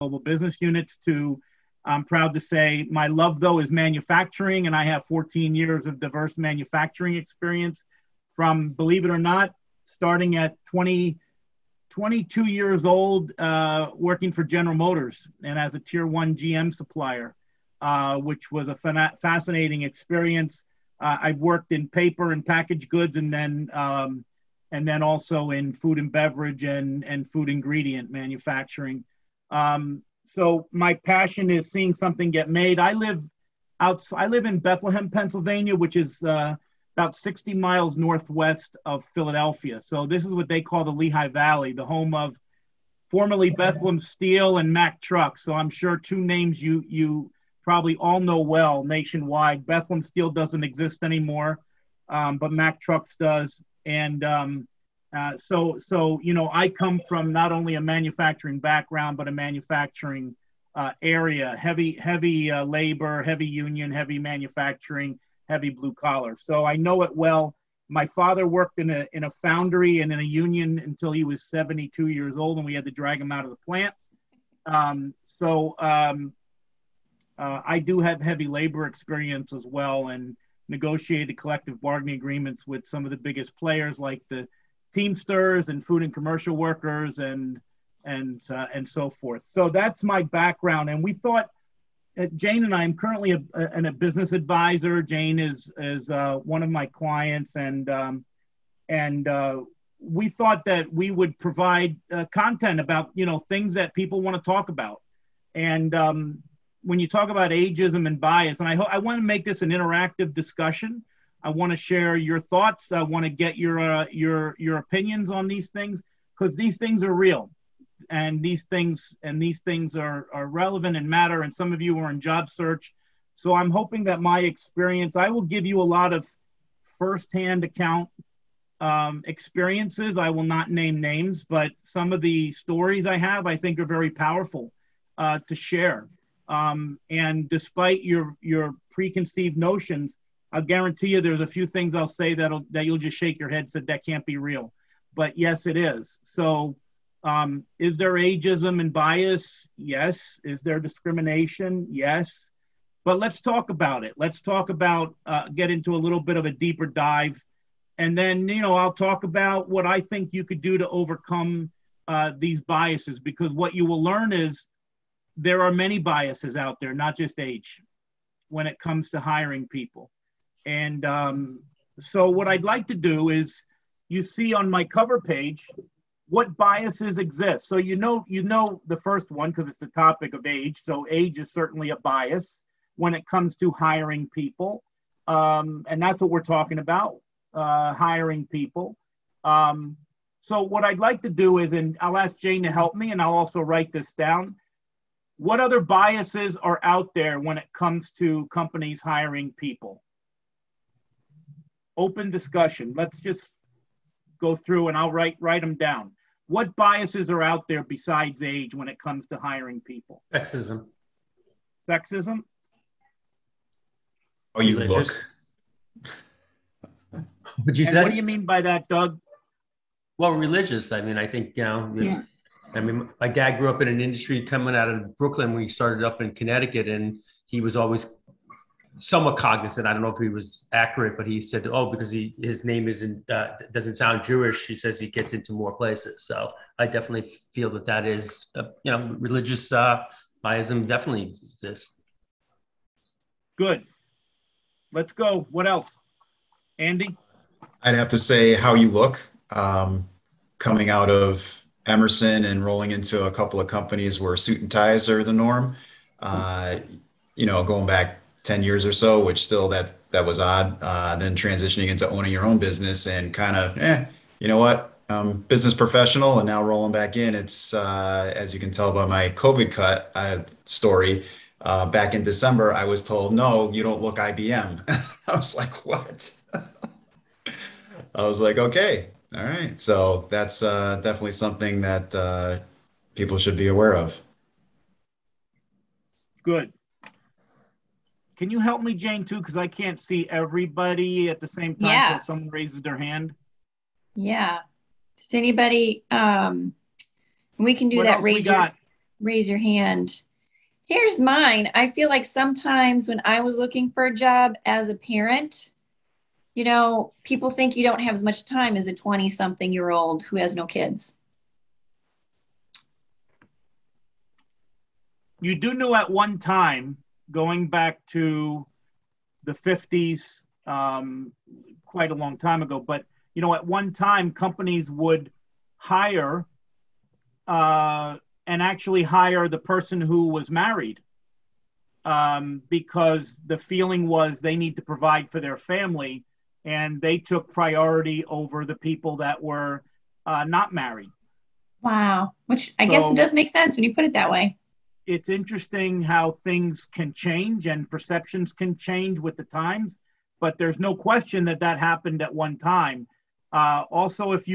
global business units to, I'm proud to say, my love though is manufacturing, and I have 14 years of diverse manufacturing experience from, believe it or not, starting at 22 years old, working for General Motors and as a tier 1 GM supplier, which was a fascinating experience. I've worked in paper and packaged goods, and then also in food and beverage and food ingredient manufacturing. So my passion is seeing something get made. I live in Bethlehem, Pennsylvania, which is about 60 miles northwest of Philadelphia. So this is what they call the Lehigh Valley, the home of formerly Bethlehem Steel and Mack Trucks. So I'm sure two names you probably all know well nationwide. Bethlehem Steel doesn't exist anymore, but Mack Trucks does. And so you know, I come from not only a manufacturing background, but a manufacturing area, heavy labor, heavy union, heavy manufacturing, heavy blue collar. So I know it well. My father worked in a foundry and in a union until he was 72 years old, and we had to drag him out of the plant. I do have heavy labor experience as well, and negotiated collective bargaining agreements with some of the biggest players like the Teamsters and food and commercial workers and so forth. So that's my background. And we thought, Jane and I am currently a business advisor. Jane is one of my clients, and we thought that we would provide content about, you know, things that people want to talk about. And when you talk about ageism and bias, and I want to make this an interactive discussion. I want to share your thoughts. I want to get your opinions on these things, because these things are real. And these things are relevant and matter. And some of you are in job search. So I'm hoping that my experience, I will give you a lot of firsthand account experiences. I will not name names, but some of the stories I have, I think, are very powerful to share. And despite your preconceived notions, I'll guarantee you there's a few things I'll say that you'll just shake your head and say that can't be real. But yes, it is. So is there ageism and bias? Yes. Is there discrimination? Yes. But let's talk about it. Let's talk about, get into a little bit of a deeper dive. And then, you know, I'll talk about what I think you could do to overcome these biases, because what you will learn is there are many biases out there, not just age, when it comes to hiring people. And so what I'd like to do is, you see on my cover page, what biases exist. So you know the first one, because it's the topic of age. So age is certainly a bias when it comes to hiring people. And that's what we're talking about, hiring people. So what I'd like to do is, and I'll ask Jane to help me, and I'll also write this down. What other biases are out there when it comes to companies hiring people? Open discussion. Let's just go through and I'll write them down. What biases are out there besides age when it comes to hiring people? Sexism. Sexism? Oh, you look. Would you say? What do you mean by that, Doug? Well, religious. I mean, I think, you know, yeah. I mean, my dad grew up in an industry coming out of Brooklyn when he started up in Connecticut, and he was always somewhat cognizant. I don't know if he was accurate, but he said, "Oh, because his name doesn't sound Jewish," he says he gets into more places. So I definitely feel that is, you know, religious biasm definitely exists. Good. Let's go. What else, Andy? I'd have to say how you look. Coming out of Emerson and rolling into a couple of companies where suit and ties are the norm. You know, going back 10 years or so, which still that was odd. Then transitioning into owning your own business and kind of, you know what, business professional, and now rolling back in. It's, as you can tell by my COVID cut story, back in December, I was told, no, you don't look IBM. I was like, what? I was like, okay, all right. So that's definitely something that people should be aware of. Good. Can you help me, Jane, too? Because I can't see everybody at the same time. Yeah. So someone raises their hand. Yeah. Does anybody, we can do what that. Else we got? raise your hand. Here's mine. I feel like sometimes when I was looking for a job as a parent, people think you don't have as much time as a 20-something-year-old who has no kids. You do know at one time, going back to the 50s, quite a long time ago, but at one time companies would hire and actually hire the person who was married because the feeling was they need to provide for their family, and they took priority over the people that were not married. Wow. Which I guess it does make sense when you put it that way. It's interesting how things can change and perceptions can change with the times, but there's no question that happened at one time. Also, if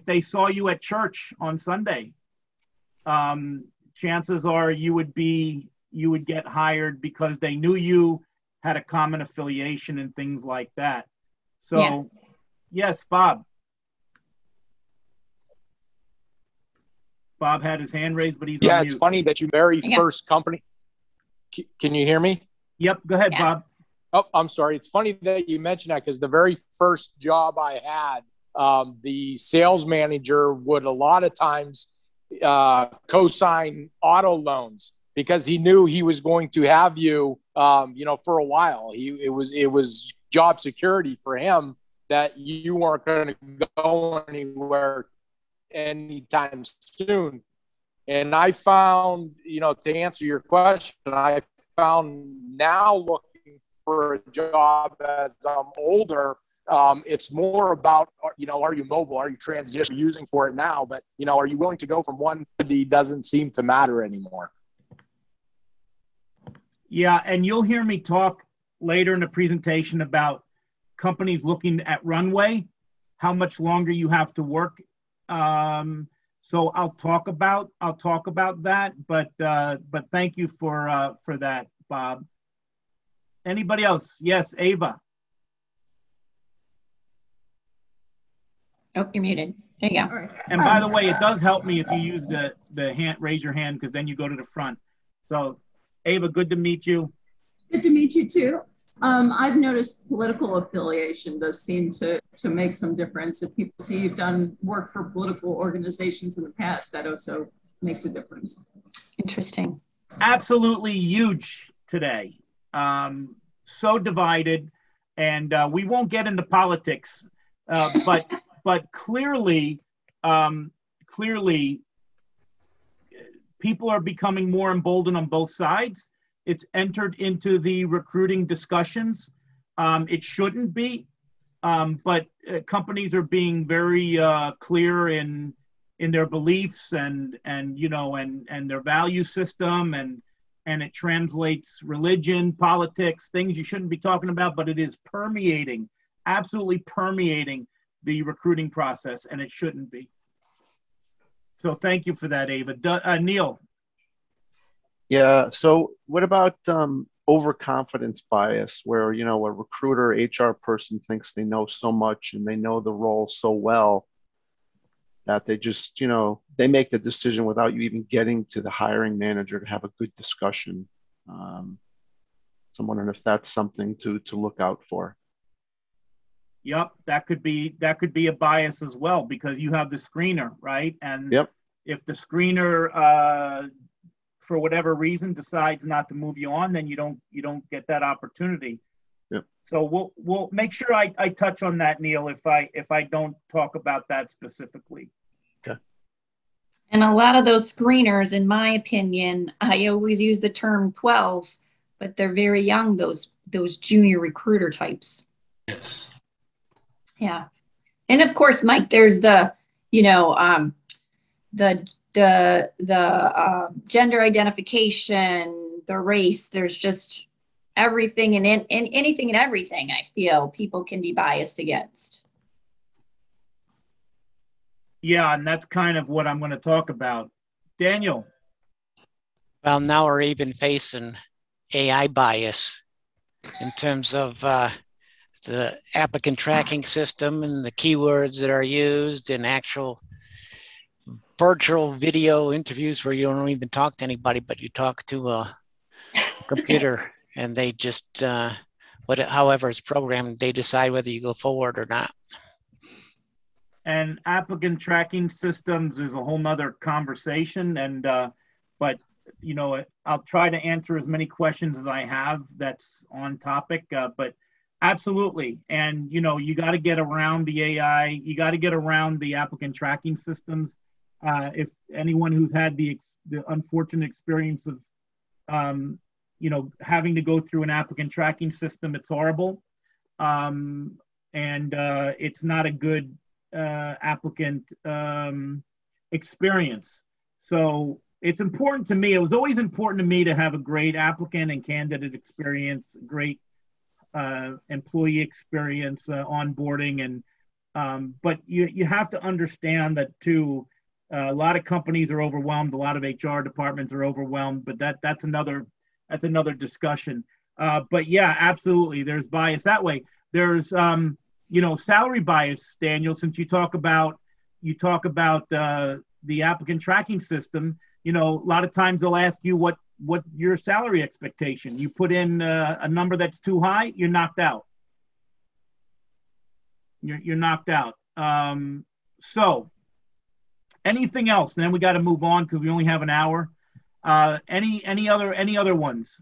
they saw you at church on Sunday, chances are you would get hired because they knew you had a common affiliation and things like that. So, yeah. Yes, Bob. Bob had his hand raised, but he's on mute. It's funny that your very first company. Can you hear me? Yep, go ahead, Bob. Oh, I'm sorry. It's funny that you mentioned that because the very first job I had, the sales manager would a lot of times co-sign auto loans because he knew he was going to have you, for a while. It was job security for him that you weren't going to go anywhere anytime soon. And I found, to answer your question, I found now looking for a job as I'm older, it's more about, are you mobile? Are you transition using for it now? But, are you willing to go from one to the doesn't seem to matter anymore? Yeah. And you'll hear me talk later in the presentation about companies looking at runway, how much longer you have to work. So I'll talk about that, but thank you for that, Bob. Anybody else? Yes, Ava. Oh, you're muted. There you go. And by the way, it does help me if you use the hand, raise your hand, because then you go to the front. So Ava, good to meet you. Good to meet you too. I've noticed political affiliation does seem to make some difference. If people see you've done work for political organizations in the past, that also makes a difference. Interesting. Absolutely huge today. So divided, and we won't get into politics, but clearly, people are becoming more emboldened on both sides. It's entered into the recruiting discussions. It shouldn't be, but companies are being very clear in their beliefs and their value system, and it translates religion, politics, things you shouldn't be talking about, but it is permeating, absolutely permeating the recruiting process, and it shouldn't be. So thank you for that, Ava. Neil. Yeah. So what about overconfidence bias, where, a recruiter, HR person thinks they know so much and they know the role so well that they just, they make the decision without you even getting to the hiring manager to have a good discussion. So I'm wondering if that's something to look out for. Yep, that could be a bias as well, because you have the screener, right? And yep. If the screener for whatever reason decides not to move you on, then you don't get that opportunity. Yep. So we'll make sure I touch on that, Neil, if I don't talk about that specifically. Okay. And a lot of those screeners, in my opinion, I always use the term 12, but they're very young, those junior recruiter types. Yes. Yeah. And of course, Mike, there's the gender identification, the race, there's just everything and anything and everything I feel people can be biased against. Yeah, and that's kind of what I'm going to talk about. Daniel. Well, now we're even facing AI bias in terms of the applicant tracking system and the keywords that are used and actual virtual video interviews where you don't even talk to anybody, but you talk to a computer and they just, however it's programmed, they decide whether you go forward or not. And applicant tracking systems is a whole nother conversation. And, but, you know, I'll try to answer as many questions as I have that's on topic, but absolutely. And, you know, you got to get around the AI, you got to get around the applicant tracking systems. If anyone who's had the unfortunate experience of, you know, having to go through an applicant tracking system, it's horrible. And it's not a good applicant experience. So it's important to me. It was always important to me to have a great applicant and candidate experience, great employee experience, onboarding. And but you have to understand that too. A lot of companies are overwhelmed. A lot of HR departments are overwhelmed. But that's another discussion. But yeah, absolutely. There's bias that way. There's you know, salary bias, Daniel. Since you talk about the applicant tracking system, you know, a lot of times they'll ask you what your salary expectation. You put in a number that's too high, you're knocked out. You're knocked out. So anything else? And then we got to move on because we only have an hour. Any other ones?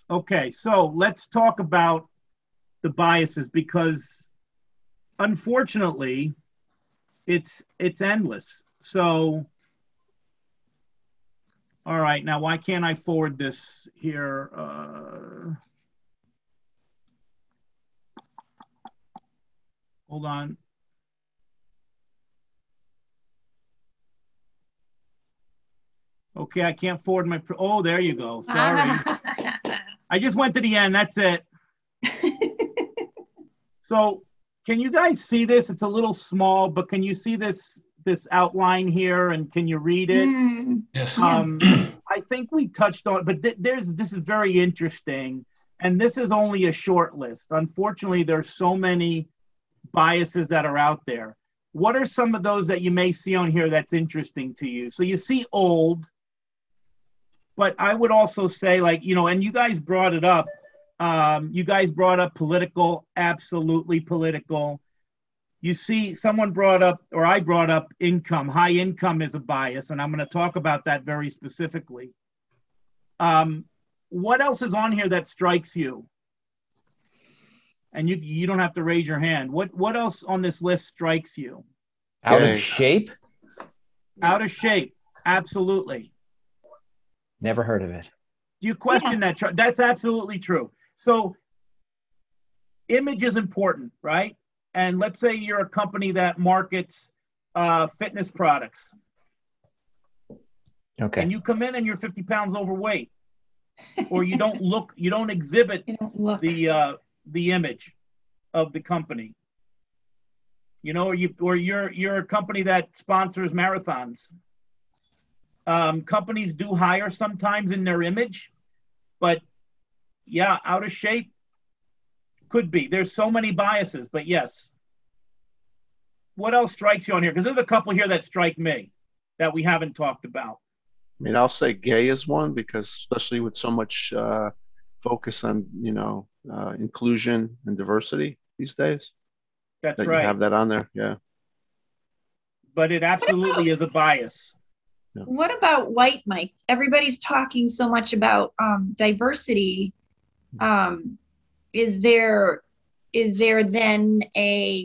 Okay, so let's talk about the biases because unfortunately it's endless. So, all right, now why can't I forward this here? Hold on. Okay, I can't forward my, oh, there you go, sorry. I just went to the end, that's it. So can you guys see this? It's a little small, but can you see this outline here and can you read it? Yes. I think we touched on, but this is very interesting. And this is only a short list. Unfortunately, there's so many biases that are out there. What are some of those that you may see on here that's interesting to you? So you see old, but I would also say, like, you know, and you guys brought it up. You guys brought up political, absolutely political. You see, someone brought up, or I brought up income. High income is a bias, and I'm going to talk about that very specifically. What else is on here that strikes you? And you don't have to raise your hand. What else on this list strikes you? Out of shape? Out of shape, absolutely. Never heard of it. Do you question that? That's absolutely true. So image is important, right? And let's say you're a company that markets fitness products. Okay. And you come in and you're 50 pounds overweight, or you don't look, you don't exhibit the image of the company. You know, or you're a company that sponsors marathons. Companies do hire sometimes in their image, but yeah, out of shape could be. There's so many biases, but yes. What else strikes you on here? Because there's a couple here that strike me that we haven't talked about. I mean, I'll say gay is one because especially with so much focus on, you know, inclusion and diversity these days. That's that right. You have that on there, yeah. But it absolutely is a bias. Yeah. What about white, Mike? Everybody's talking so much about diversity. Is there then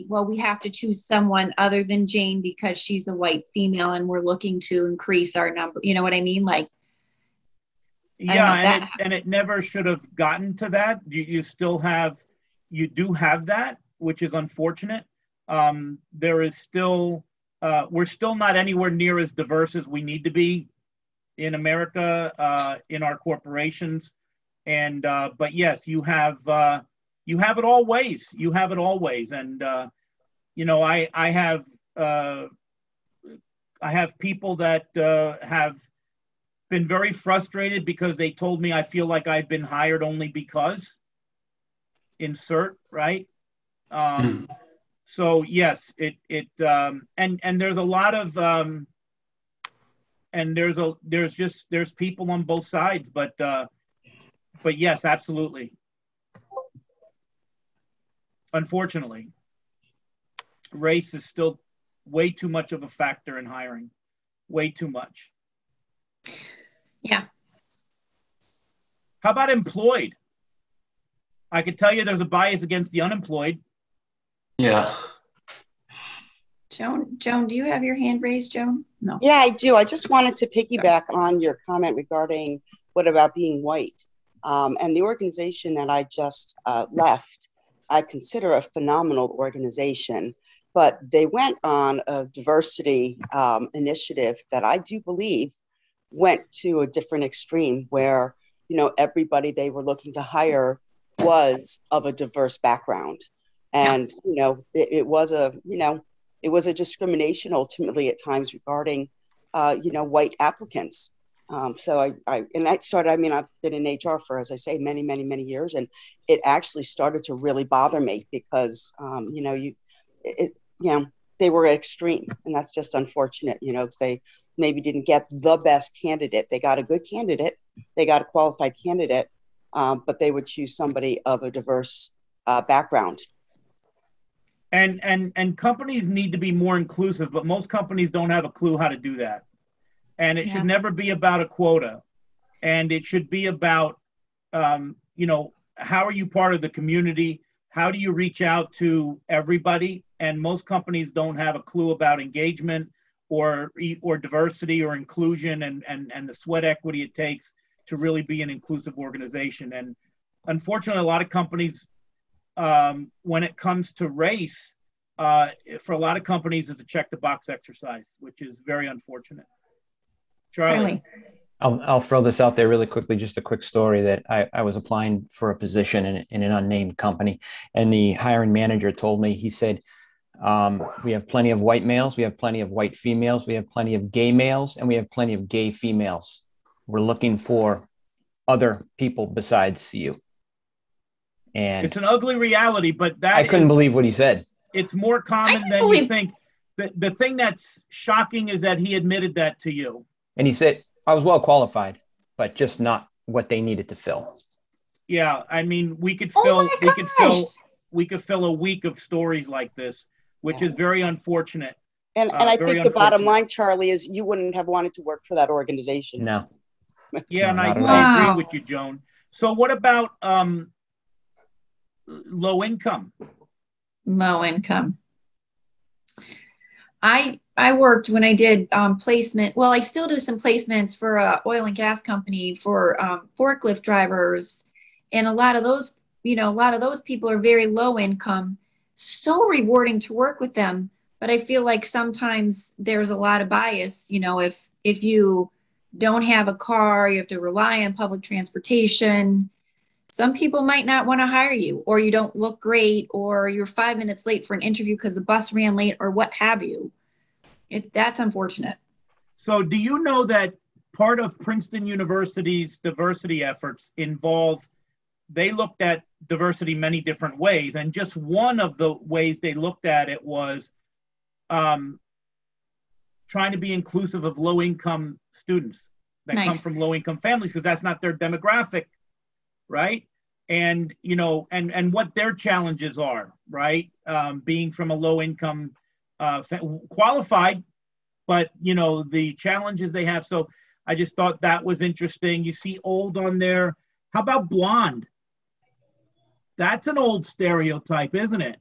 well, we have to choose someone other than Jane because she's a white female and we're looking to increase our number? You know what I mean? Like, yeah, and it never should have gotten to that. You do have that, which is unfortunate. There is still, we're still not anywhere near as diverse as we need to be in America, in our corporations. And, but yes, you have it all ways. You have it all ways. And, you know, I have people that have been very frustrated because they told me I feel like I've been hired only because insert, right? So yes, and there's a lot of and there's people on both sides, but yes, absolutely. Unfortunately, race is still way too much of a factor in hiring, way too much. Yeah. How about employed? I could tell you there's a bias against the unemployed. Yeah. Joan, do you have your hand raised, Joan? No. Yeah, I do. I just wanted to piggyback on your comment regarding what about being white. And the organization that I just left, I consider a phenomenal organization, but they went on a diversity initiative that I do believe went to a different extreme where, you know, everybody they were looking to hire was of a diverse background. And, you know, it was a discrimination ultimately at times regarding, white applicants. So I've been in HR for, as I say, many, many, many years. And it actually started to really bother me because, they were extreme, and that's just unfortunate, because they maybe didn't get the best candidate. They got a good candidate. They got a qualified candidate, but they would choose somebody of a diverse background. And companies need to be more inclusive, but most companies don't have a clue how to do that. And it should never be about a quota. And it should be about, how are you part of the community? How do you reach out to everybody? And most companies don't have a clue about engagement or diversity or inclusion and the sweat equity it takes to really be an inclusive organization. And unfortunately, a lot of companies, when it comes to race, for a lot of companies, it's a check the box exercise, which is very unfortunate. Charlie. I'll throw this out there really quickly, just a quick story that I was applying for a position in an unnamed company, and the hiring manager told me, he said, we have plenty of white males, we have plenty of white females, we have plenty of gay males, and we have plenty of gay females. We're looking for other people besides you. And it's an ugly reality, but I couldn't believe what he said. It's more common than you think. The thing that's shocking is that he admitted that to you. And he said, I was well qualified, but just not what they needed to fill. Yeah, I mean, we could fill a week of stories like this, which is very unfortunate. And I think the bottom line, Charlie, is you wouldn't have wanted to work for that organization. No. Yeah, and I agree with you, Joan. So what about low income? Low income. I worked when I did placement. Well, I still do some placements for an oil and gas company for forklift drivers. And a lot of those people are very low income. So rewarding to work with them. But I feel like sometimes there's a lot of bias. If you don't have a car, you have to rely on public transportation. Some people might not want to hire you, or you don't look great, or you're 5 minutes late for an interview because the bus ran late, or what have you. That's unfortunate. So do you know that part of Princeton University's diversity efforts they looked at diversity many different ways, and just one of the ways they looked at it was trying to be inclusive of low-income students that come from low-income families, because that's not their demographic, right? And and what their challenges are, right? Being from a low-income qualified, but the challenges they have. So I just thought that was interesting. You see old on there. How about blonde? That's an old stereotype, isn't it?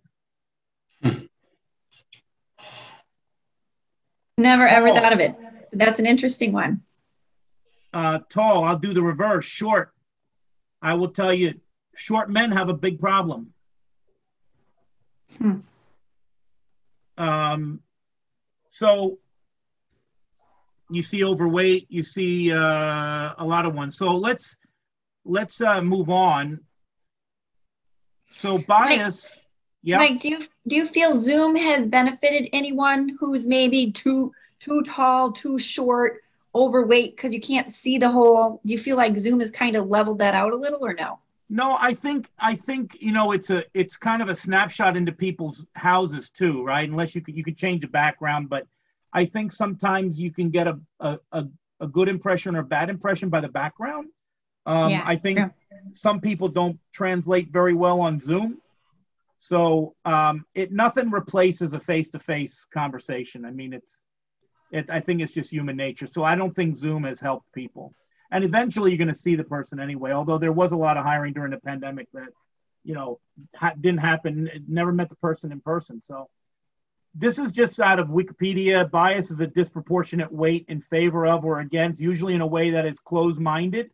Never ever thought of it. That's an interesting one. Tall, I'll do the reverse. Short. I will tell you, short men have a big problem. So you see overweight, you see a lot of ones. So let's move on. So bias. Yeah. Mike, do you feel Zoom has benefited anyone who's maybe too tall, too short, overweight, because you can't see the whole? Do you feel like Zoom has kind of leveled that out a little, or no? No, I think it's kind of a snapshot into people's houses too, right? Unless you could change the background, but I think sometimes you can get a good impression or bad impression by the background. I think some people don't translate very well on Zoom, so nothing replaces a face-to-face conversation. I mean, I think it's just human nature. So I don't think Zoom has helped people. And eventually you're going to see the person anyway, although there was a lot of hiring during the pandemic that, didn't happen. Never met the person in person. So this is just out of Wikipedia. Bias is a disproportionate weight in favor of or against, usually in a way that is closed-minded,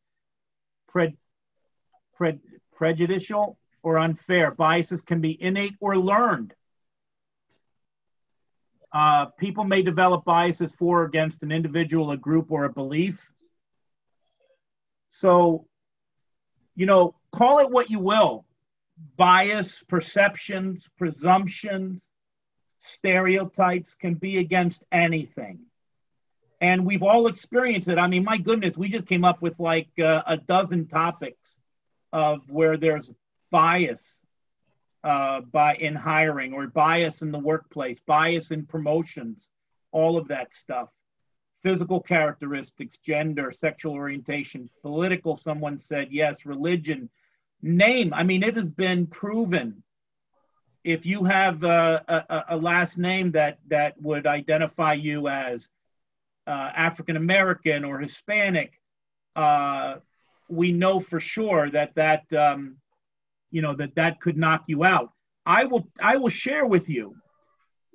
prejudicial, or unfair. Biases can be innate or learned. People may develop biases for or against an individual, a group, or a belief. So, call it what you will. Bias, perceptions, presumptions, stereotypes can be against anything. And we've all experienced it. I mean, my goodness, we just came up with like a dozen topics of where there's bias in hiring, or bias in the workplace, bias in promotions, all of that stuff. Physical characteristics, gender, sexual orientation, political, someone said, yes, religion, name. I mean, it has been proven. If you have a last name that would identify you as African-American or Hispanic, we know for sure that could knock you out. I will share with you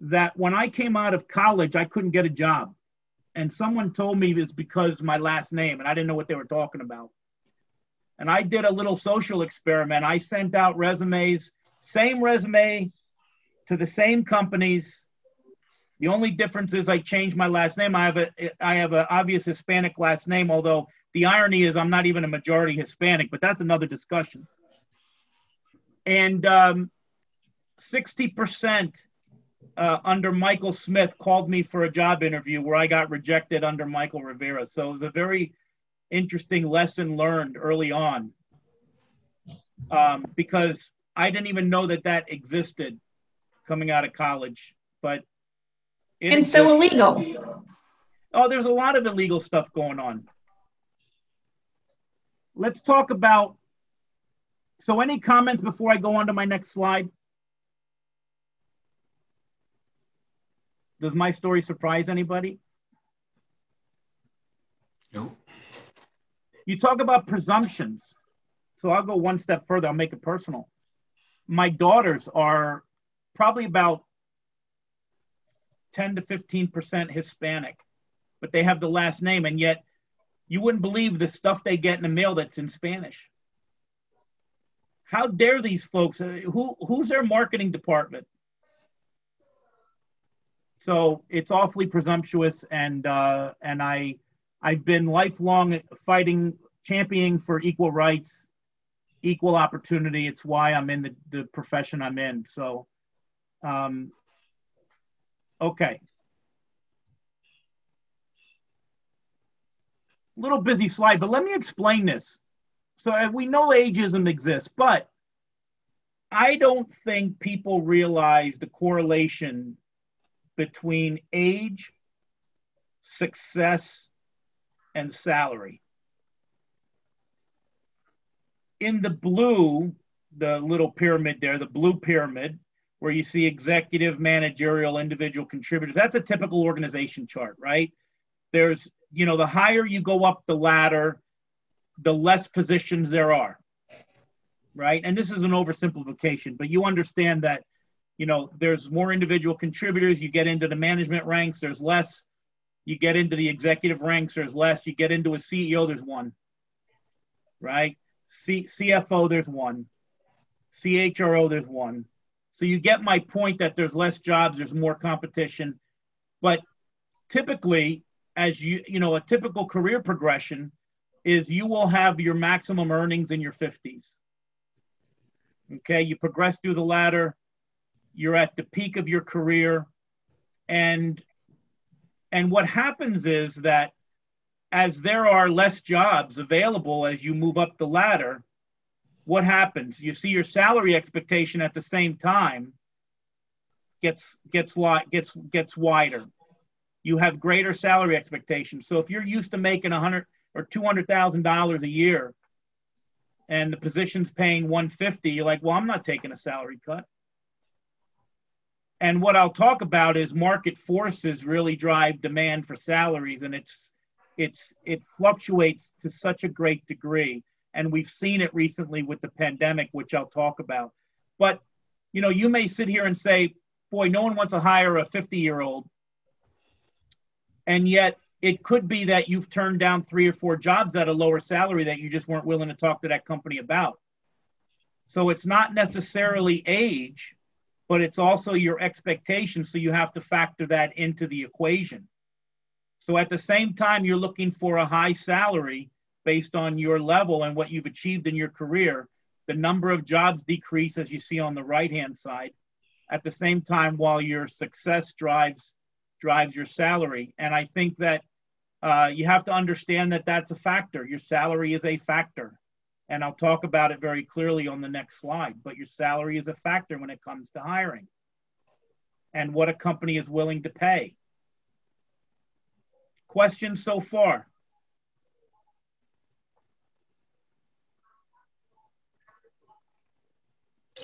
that when I came out of college, I couldn't get a job. And someone told me it's because of my last name, and I didn't know what they were talking about. And I did a little social experiment. I sent out resumes, same resume to the same companies. The only difference is I changed my last name. I have an obvious Hispanic last name, although the irony is I'm not even a majority Hispanic, but that's another discussion. And 60% under Michael Smith called me for a job interview where I got rejected under Michael Rivera. So it was a very interesting lesson learned early on, because I didn't even know that existed coming out of college. But and so illegal. Oh, there's a lot of illegal stuff going on. Let's talk about, so any comments before I go on to my next slide? Does my story surprise anybody? No. You talk about presumptions. So I'll go one step further. I'll make it personal. My daughters are probably about 10 to 15% Hispanic, but they have the last name, and yet you wouldn't believe the stuff they get in the mail that's in Spanish. How dare these folks? Who's their marketing department? So it's awfully presumptuous, and I've been lifelong championing for equal rights, equal opportunity. It's why I'm in the profession I'm in. So, okay. Little busy slide, but let me explain this. So we know ageism exists, but I don't think people realize the correlation between age, success, and salary. In the blue, the little pyramid there, the blue pyramid, where you see executive, managerial, individual contributors, that's a typical organization chart, right? There's, the higher you go up the ladder, the less positions there are, right? And this is an oversimplification, but you understand that there's more individual contributors. You get into the management ranks, there's less. You get into the executive ranks, there's less. You get into a CEO, there's one, right? CFO, there's one. CHRO, there's one. So you get my point that there's less jobs, there's more competition. But typically, as a typical career progression is you will have your maximum earnings in your 50s. Okay, you progress through the ladder. You're at the peak of your career, and what happens is that as there are less jobs available as you move up the ladder, what happens? You see your salary expectation at the same time gets wider. You have greater salary expectations. So if you're used to making $100,000 or $200,000 a year, and the position's paying $150,000, you're like, well, I'm not taking a salary cut. And what I'll talk about is market forces really drive demand for salaries, and it fluctuates to such a great degree. And we've seen it recently with the pandemic, which I'll talk about. But you may sit here and say, boy, no one wants to hire a 50-year-old. And yet it could be that you've turned down 3 or 4 jobs at a lower salary that you just weren't willing to talk to that company about. So it's not necessarily age, but it's also your expectations. So you have to factor that into the equation. So at the same time, you're looking for a high salary based on your level and what you've achieved in your career. The number of jobs decrease, as you see on the right-hand side, at the same time while your success drives your salary. And I think that you have to understand that that's a factor. Your salary is a factor. And I'll talk about it very clearly on the next slide. But your salary is a factor when it comes to hiring and what a company is willing to pay. Questions so far?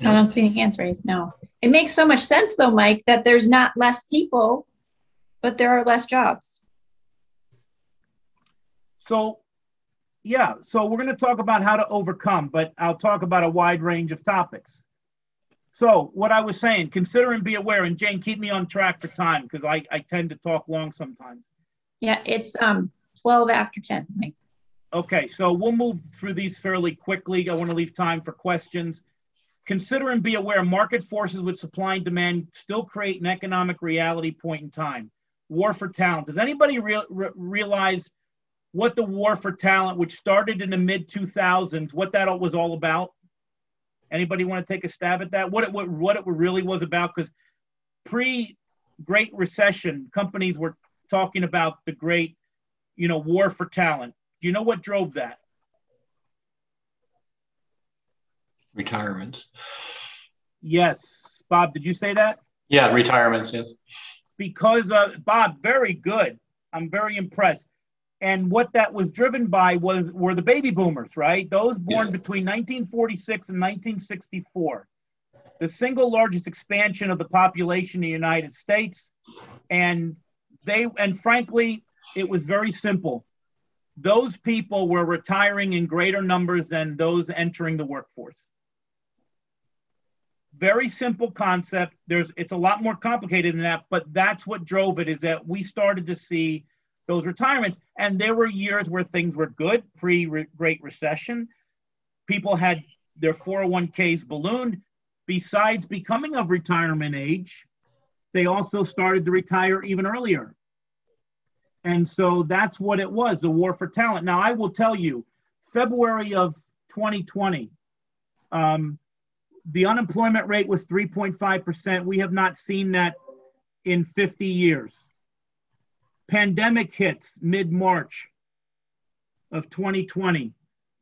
I don't see any hands raised, no. It makes so much sense though, Mike, that there's not less people, but there are less jobs. So, yeah, so we're going to talk about how to overcome, but I'll talk about a wide range of topics. So what I was saying, consider and be aware, and Jane, keep me on track for time because I tend to talk long sometimes. Yeah, it's 12 after 10, Mike. Okay, so we'll move through these fairly quickly. I want to leave time for questions. Consider and be aware market forces with supply and demand still create an economic reality point in time. War for talent. Does anybody realize what the war for talent, which started in the mid-2000s, what that was all about? Anybody want to take a stab at that? What it really was about? Because pre-Great Recession, companies were talking about the great, war for talent. Do you know what drove that? Retirements. Yes. Bob, did you say that? Yeah, retirements, yes. Because, Bob, very good. I'm very impressed. And what that was driven by were the baby boomers, right? Those born between 1946 and 1964. The single largest expansion of the population in the United States. And frankly, it was very simple. Those people were retiring in greater numbers than those entering the workforce. Very simple concept. It's a lot more complicated than that, but that's what drove it, is that we started to see those retirements. And there were years where things were good, pre-Great Recession. People had their 401ks ballooned. Besides becoming of retirement age, they also started to retire even earlier. And so that's what it was, the war for talent. Now, I will tell you, February of 2020, the unemployment rate was 3.5%. We have not seen that in 50 years. Pandemic hits mid-March of 2020.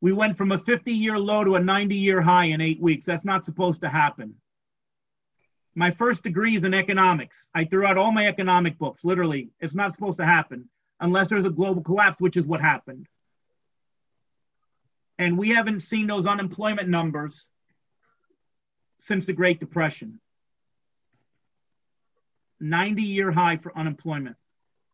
We went from a 50-year low to a 90-year high in 8 weeks. That's not supposed to happen. My first degree is in economics. I threw out all my economic books, literally. It's not supposed to happen unless there's a global collapse, which is what happened. And we haven't seen those unemployment numbers since the Great Depression. 90-year high for unemployment.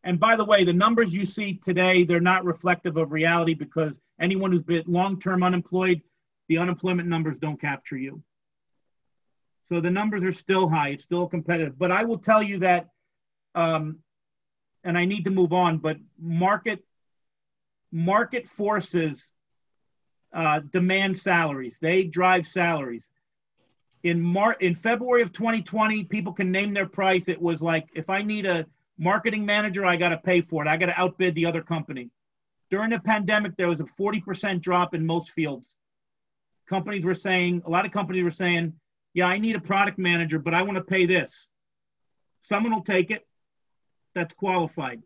And by the way, the numbers you see today, they're not reflective of reality, because anyone who's been long-term unemployed, the unemployment numbers don't capture you. So the numbers are still high. It's still competitive. But I will tell you that, and I need to move on, but market forces demand salaries. They drive salaries. In February of 2020, people can name their price. It was like, if I need a marketing manager, I got to pay for it. I got to outbid the other company. During the pandemic, there was a 40% drop in most fields. A lot of companies were saying, yeah, I need a product manager, but I want to pay this. Someone will take it that's qualified.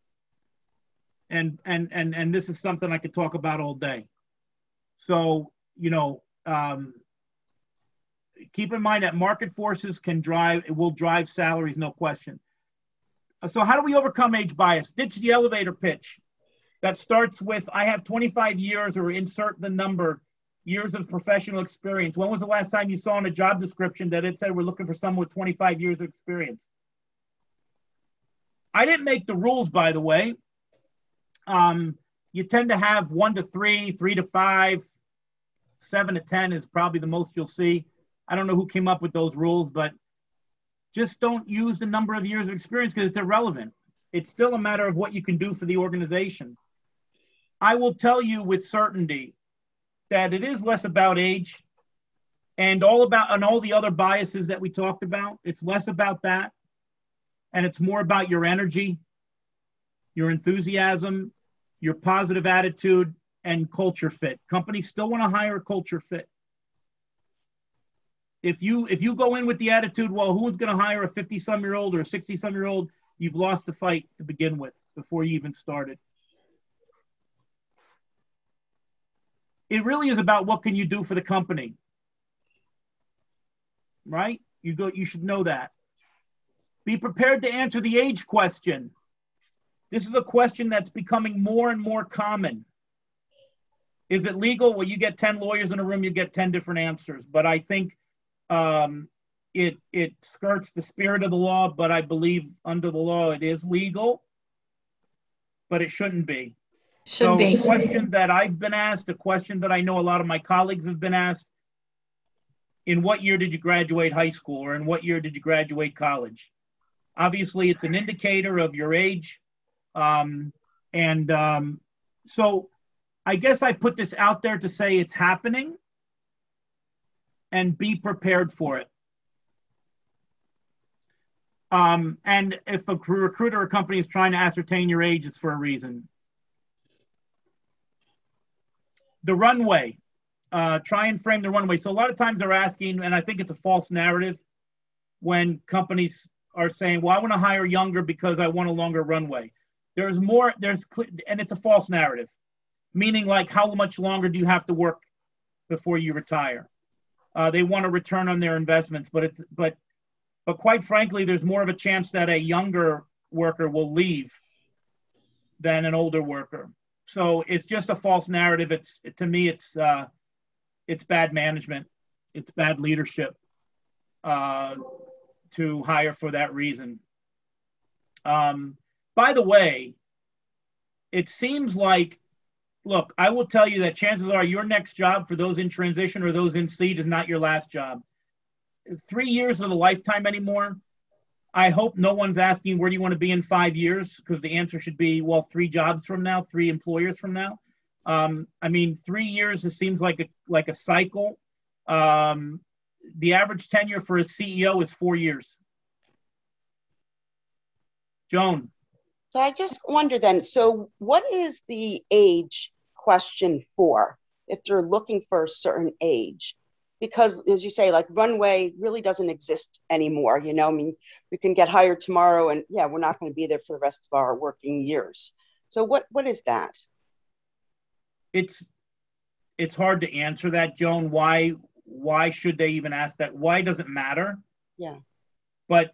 And this is something I could talk about all day. So, keep in mind that market forces will drive salaries, no question. So how do we overcome age bias? Ditch the elevator pitch that starts with, I have 25 years, or insert the number, years of professional experience. When was the last time you saw in a job description that it said we're looking for someone with 25 years of experience? I didn't make the rules, by the way. You tend to have 1 to 3, 3 to 5, 7 to 10 is probably the most you'll see. I don't know who came up with those rules, but just don't use the number of years of experience because it's irrelevant. It's still a matter of what you can do for the organization. I will tell you with certainty that it is less about age and all the other biases that we talked about. It's less about that. And it's more about your energy, your enthusiasm, your positive attitude, and culture fit. Companies still want to hire a culture fit. If you go in with the attitude, well, who's going to hire a 50-some-year-old or a 60-some-year-old, you've lost the fight to begin with before you even started. It really is about what can you do for the company, right? You should know that. Be prepared to answer the age question. This is a question that's becoming more and more common. Is it legal? Well, you get 10 lawyers in a room, you get 10 different answers. But I think it skirts the spirit of the law, but I believe under the law it is legal, but it shouldn't be. Should be. The question that I've been asked, a question that I know a lot of my colleagues have been asked, in what year did you graduate high school, or in what year did you graduate college? Obviously, it's an indicator of your age. So I guess I put this out there to say it's happening and be prepared for it. And if a recruiter or company is trying to ascertain your age, it's for a reason. The runway, try and frame the runway. So a lot of times they're asking, and I think it's a false narrative when companies are saying, well, I want to hire younger because I want a longer runway. And it's a false narrative, meaning like how much longer do you have to work before you retire? They want a return on their investments, but quite frankly, there's more of a chance that a younger worker will leave than an older worker. So it's just a false narrative. To me, it's bad management. It's bad leadership to hire for that reason. By the way, it seems like, look, I will tell you that chances are your next job for those in transition or those in seat is not your last job. 3 years of the lifetime anymore. I hope no one's asking, where do you want to be in 5 years? Because the answer should be, well, 3 jobs from now, 3 employers from now. 3 years, it seems like a cycle. The average tenure for a CEO is 4 years. Joan. So I just wonder then, so what is the age question for if they're looking for a certain age? Because as you say, like runway really doesn't exist anymore. We can get hired tomorrow and we're not going to be there for the rest of our working years. So what is that? It's hard to answer that, Joan. Why should they even ask that? Why does it matter? Yeah. But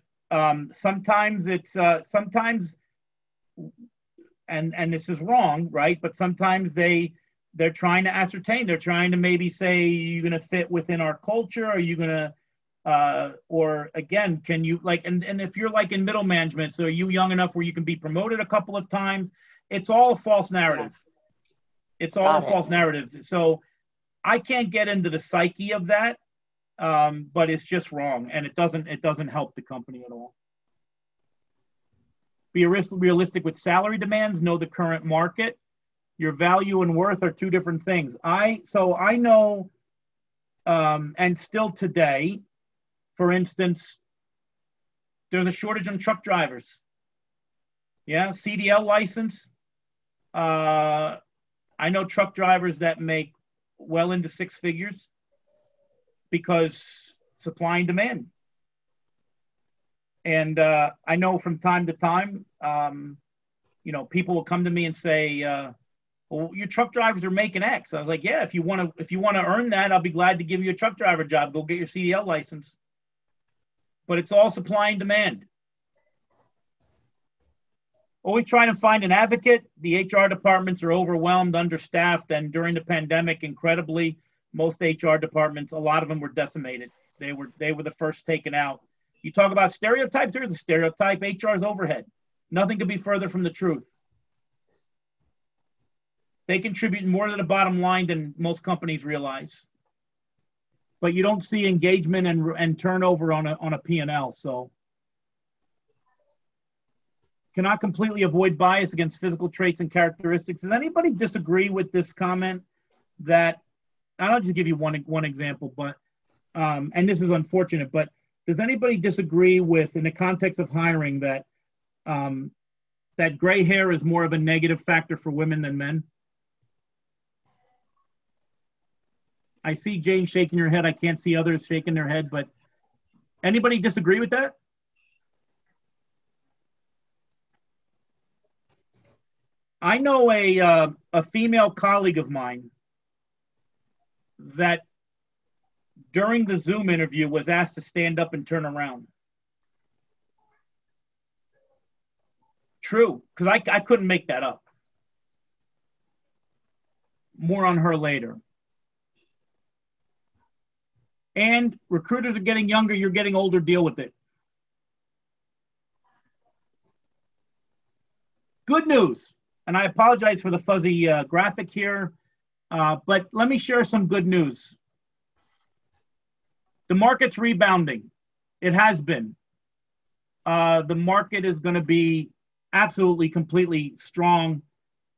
sometimes sometimes, and this is wrong, right? But sometimes they're trying to ascertain. They're trying to maybe say, are you going to fit within our culture? Are you going to, or again, can you and if you're like in middle management, so are you young enough where you can be promoted a couple of times? It's all a false narrative. Yeah. It's all a false narrative. So I can't get into the psyche of that, but it's just wrong. And it doesn't help the company at all. Be realistic with salary demands, know the current market. Your value and worth are 2 different things. I know, and still today, for instance, there's a shortage on truck drivers. Yeah, CDL license. I know truck drivers that make well into 6 figures because supply and demand. And I know from time to time, people will come to me and say, well, well, your truck drivers are making X. I was like, yeah, if you want to earn that, I'll be glad to give you a truck driver job. Go get your CDL license. But it's all supply and demand. Always trying to find an advocate. The HR departments are overwhelmed, understaffed, and during the pandemic, incredibly, most HR departments, a lot of them were decimated. They were the first taken out. You talk about stereotypes, there's a stereotype. HR is overhead. Nothing could be further from the truth. They contribute more to the bottom line than most companies realize. But you don't see engagement and turnover on a P&L. So cannot completely avoid bias against physical traits and characteristics. Does anybody disagree with this comment that, I'll just give you one example, but, and this is unfortunate, but does anybody disagree with, in the context of hiring, that that gray hair is more of a negative factor for women than men? I see Jane shaking her head. I can't see others shaking their head, but anybody disagree with that? I know a female colleague of mine that during the Zoom interview was asked to stand up and turn around. True, because I couldn't make that up. More on her later. And recruiters are getting younger, you're getting older, deal with it. Good news, and I apologize for the fuzzy graphic here, but let me share some good news. The market's rebounding. It has been. The market is going to be absolutely, completely strong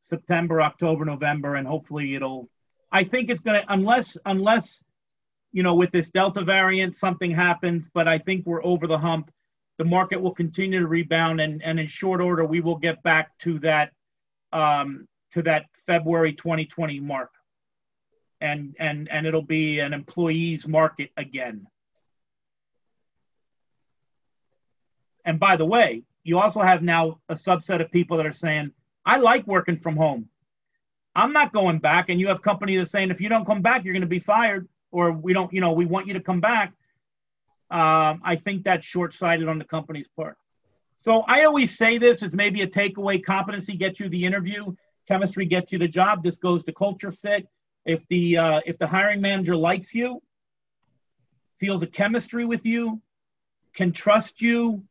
September, October, November, and hopefully I think it's going to, unless, you know, with this Delta variant, something happens, but I think we're over the hump. The market will continue to rebound, and in short order, we will get back to that February 2020 mark. And it'll be an employees market again. And by the way, you also have now a subset of people that are saying, I like working from home. I'm not going back. And you have companies that are saying, if you don't come back, you're going to be fired, or we don't, you know, we want you to come back. I think that's short-sighted on the company's part. So I always say this as maybe a takeaway: competency gets you the interview, chemistry gets you the job. This goes to culture fit. If the hiring manager likes you, feels a chemistry with you, can trust you,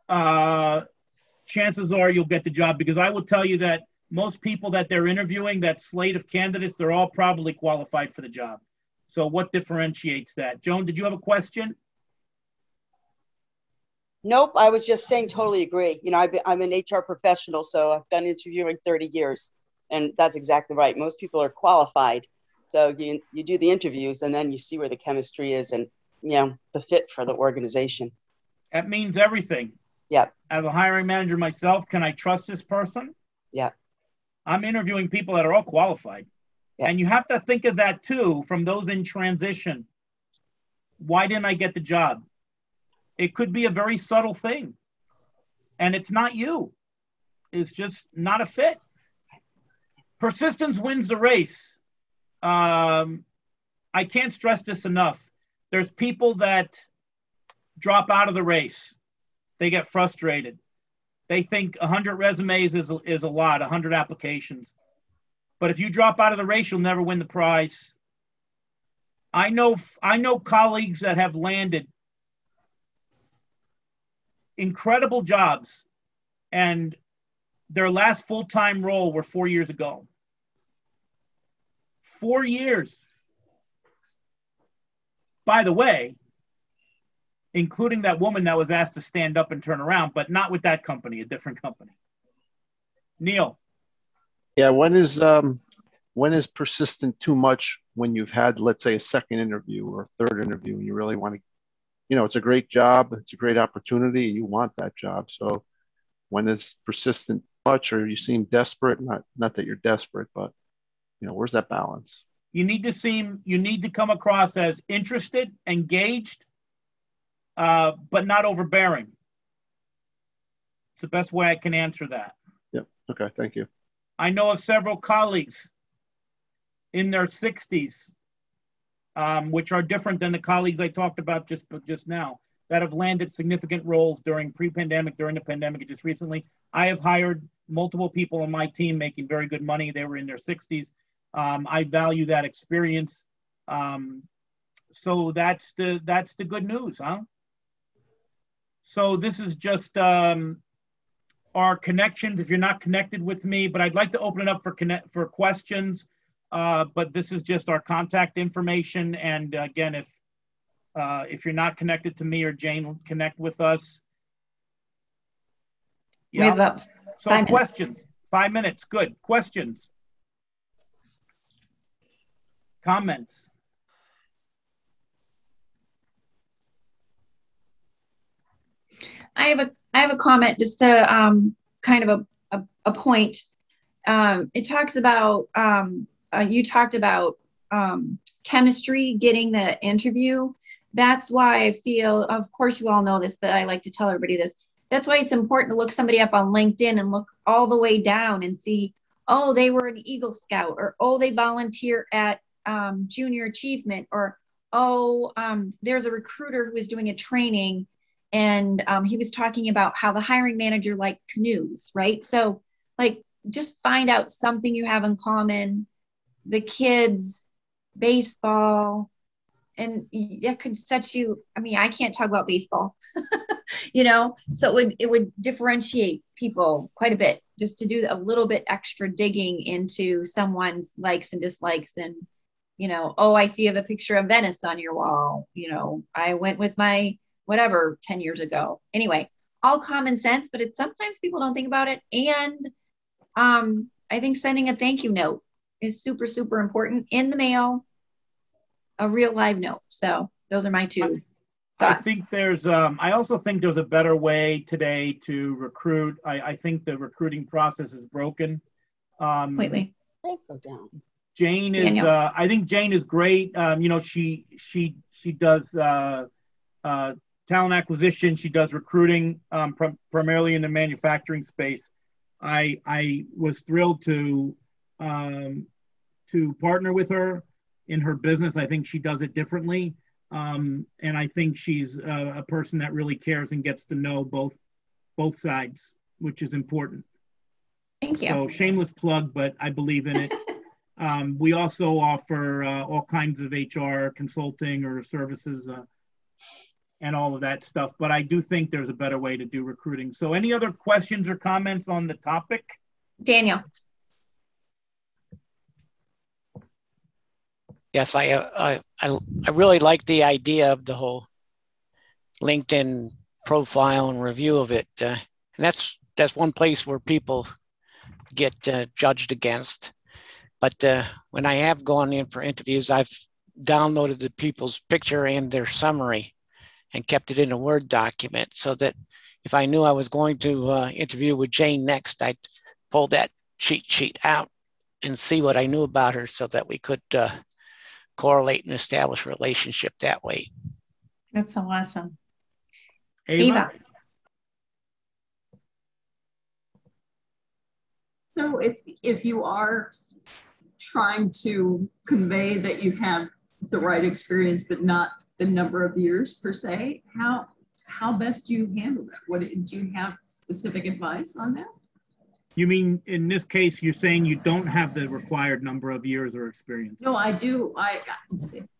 chances are you'll get the job, because I will tell you that most people that they're interviewing, that slate of candidates, they're all probably qualified for the job. So what differentiates that? Joan, did you have a question? Nope, I was just saying totally agree. You know, I'm an HR professional, so I've done interviewing 30 years. And that's exactly right. Most people are qualified. So you do the interviews, and then you see where the chemistry is and, you know, the fit for the organization. That means everything. Yeah. As a hiring manager myself, can I trust this person? Yeah. I'm interviewing people that are all qualified. Yeah. And you have to think of that too, from those in transition. Why didn't I get the job? It could be a very subtle thing. And it's not you. It's just not a fit. Persistence wins the race. I can't stress this enough. There's people that drop out of the race. They get frustrated. They think 100 resumes is a lot, 100 applications. But if you drop out of the race, you'll never win the prize. I know colleagues that have landed incredible jobs, and their last full-time role were 4 years ago. 4 years. By the way, including that woman that was asked to stand up and turn around, but not with that company, a different company. Neil. Yeah, when is persistent too much when you've had, let's say, a second interview or a third interview, and you really want to, you know, it's a great job, it's a great opportunity, you want that job. So when is persistent much, or you seem desperate? Not that you're desperate, but, you know, where's that balance? You need to come across as interested, engaged, but not overbearing. It's the best way I can answer that. Yeah. Okay. Thank you. I know of several colleagues in their 60s, which are different than the colleagues I talked about just now, that have landed significant roles during pre-pandemic, during the pandemic, and just recently. I have hired multiple people on my team making very good money. They were in their 60s. I value that experience. So that's the good news, huh? So this is just our connections. If you're not connected with me, but I'd like to open it up for questions. But this is just our contact information. And again, if you're not connected to me or Jane, connect with us. Yeah. We have about So 5 questions. minutes. 5 minutes. Good. Questions. Comments. I have a comment, just to kind of a point. It talks about you talked about chemistry, getting the interview. That's why I feel, of course you all know this, but I like to tell everybody this. That's why it's important to look somebody up on LinkedIn and look all the way down and see, oh, they were an Eagle Scout, or oh, they volunteer at Junior Achievement, or oh, there's a recruiter who is doing a training, and he was talking about how the hiring manager liked canoes, right? So like, just find out something you have in common, the kids, baseball, and that could set you, I mean, I can't talk about baseball, you know, so it would differentiate people quite a bit, just to do a little bit extra digging into someone's likes and dislikes. And, you know, oh, I see you have a picture of Venice on your wall. You know, I went with my whatever 10 years ago. Anyway, all common sense, but it's sometimes people don't think about it. And I think sending a thank you note is super, super important in the mail, a real live note. So those are my two thoughts. I think there's, I also think there's a better way today to recruit. I think the recruiting process is broken. Completely. Go down. Jane is, I think Jane is great. You know, she does talent acquisition. She does recruiting, primarily in the manufacturing space. I was thrilled to partner with her in her business. I think she does it differently. And I think she's a person that really cares and gets to know both sides, which is important. Thank you. So shameless plug, but I believe in it. We also offer all kinds of HR consulting or services and all of that stuff. But I do think there's a better way to do recruiting. So any other questions or comments on the topic? Daniel. Yes, I really like the idea of the whole LinkedIn profile and review of it. And that's one place where people get judged against. But when I have gone in for interviews, I've downloaded the people's picture and their summary and kept it in a Word document, so that if I knew I was going to interview with Jane next, I'd pull that cheat sheet out and see what I knew about her, so that we could correlate and establish a relationship that way. That's so awesome. Ava? So if you are trying to convey that you have the right experience, but not the number of years per se, how best do you handle that? Do you have specific advice on that? You mean in this case, you're saying you don't have the required number of years or experience? No, I do.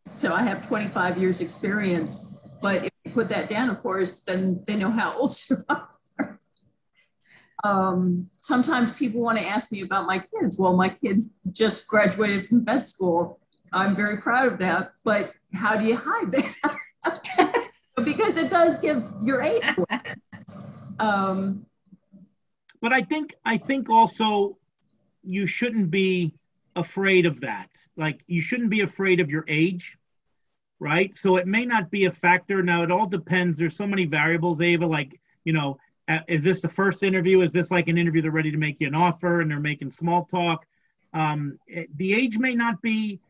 So I have 25 years experience, but if you put that down, of course, then they know how old you are. Sometimes people want to ask me about my kids. Well, my kids just graduated from vet school. I'm very proud of that, but how do you hide that? Because it does give your age away. But I think also you shouldn't be afraid of that. Like, you shouldn't be afraid of your age, right? So it may not be a factor. Now, it all depends. There's so many variables, Ava, like, you know, is this the first interview? Is this like an interview they're ready to make you an offer and they're making small talk? The age may not be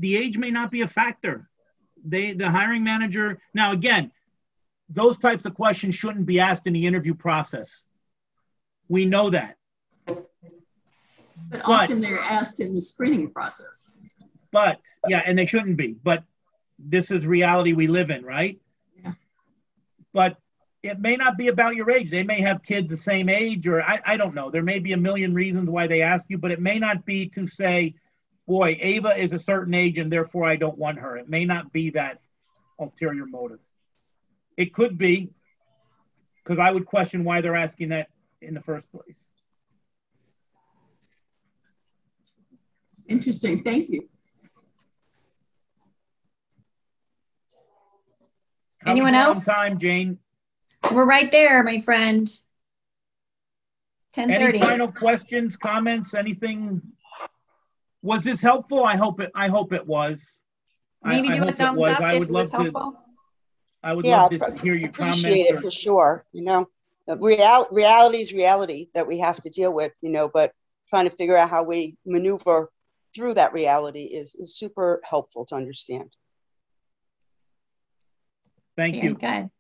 a factor. The hiring manager, now again, those types of questions shouldn't be asked in the interview process. We know that. But often they're asked in the screening process. But yeah, and they shouldn't be, but this is reality we live in, right? Yeah. But it may not be about your age. They may have kids the same age, or I don't know. There may be a million reasons why they ask you, but it may not be to say, boy, Ava is a certain age and therefore I don't want her. It may not be that ulterior motive. It could be, because I would question why they're asking that in the first place. Interesting. Thank you. Anyone else? On time, Jane. We're right there, my friend. 10:30. Any final questions, comments, anything? Was this helpful? I hope it was. Maybe do a thumbs up if it was helpful. I would love to hear your comments. Appreciate it for sure. You know, reality is reality that we have to deal with, you know, but trying to figure out how we maneuver through that reality is super helpful to understand. Thank you. Good.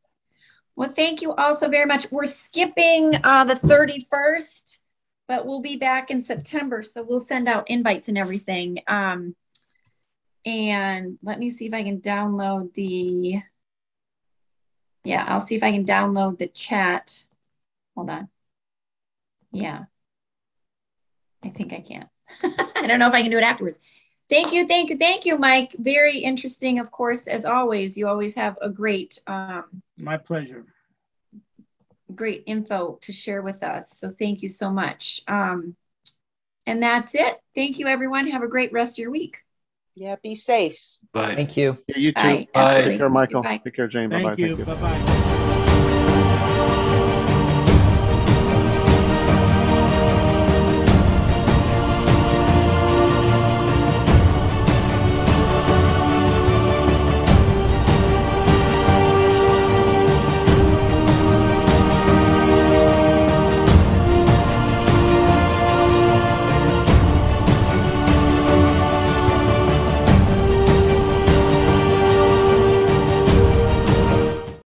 Well, thank you all so very much. We're skipping the 31st, but we'll be back in September. So we'll send out invites and everything. And let me see if I can download the, yeah, I'll see if I can download the chat. Hold on. Yeah, I think I can. I don't know if I can do it afterwards. Thank you, Mike. Very interesting, of course, as always. You always have a great... my pleasure. Great info to share with us. So thank you so much. And that's it. Thank you, everyone. Have a great rest of your week. Yeah, be safe. Bye. Thank you. Yeah, you too. Bye. Take care, Absolutely. Michael. Bye. Take care, Jane. Thank Bye-bye. you. Bye-bye.